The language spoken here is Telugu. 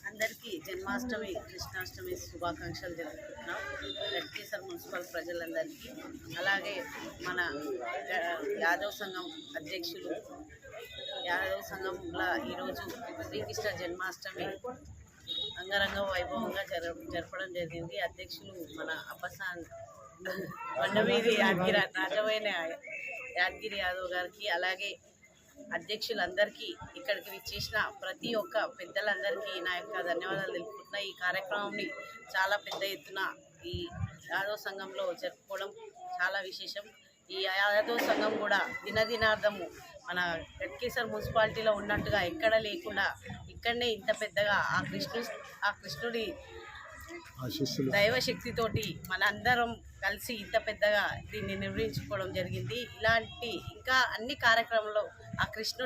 అందరికీ జన్మాష్టమి కృష్ణాష్టమి శుభాకాంక్షలు జరుపుకుంటున్నాం. గట్కేసర్ మున్సిపల్ ప్రజలందరికీ, అలాగే మన యాదవ్ సంఘం అధ్యక్షులు యాదవ్ సంఘంలో ఈరోజు శ్రీకృష్ణ జన్మాష్టమి అంగరంగ వైభవంగా జరపడం జరిగింది. అధ్యక్షులు మన అబ్బసాన్ బండమీది యాదగిరి యాదవ్ గారికి, అలాగే అధ్యక్షులందరికీ, ఇక్కడికి విచ్చేసిన ప్రతి ఒక్క పెద్దలందరికీ నా యొక్క ధన్యవాదాలు తెలుపుకుంటున్నా. ఈ కార్యక్రమాన్ని చాలా పెద్ద ఎత్తున ఈ యాదవ్ సంఘంలో జరుపుకోవడం చాలా విశేషం. ఈ యాదవ్ సంఘం కూడా దినదినార్థము మన గట్కేసర్ మున్సిపాలిటీలో ఉన్నట్టుగా ఎక్కడ లేకుండా ఇక్కడనే ఇంత పెద్దగా ఆ కృష్ణుడి దైవశక్తితోటి మనందరం కలిసి ఇంత పెద్దగా దీన్ని నిర్వహించుకోవడం జరిగింది. ఇలాంటి ఇంకా అన్ని కార్యక్రమంలో ఆ కృష్ణుడి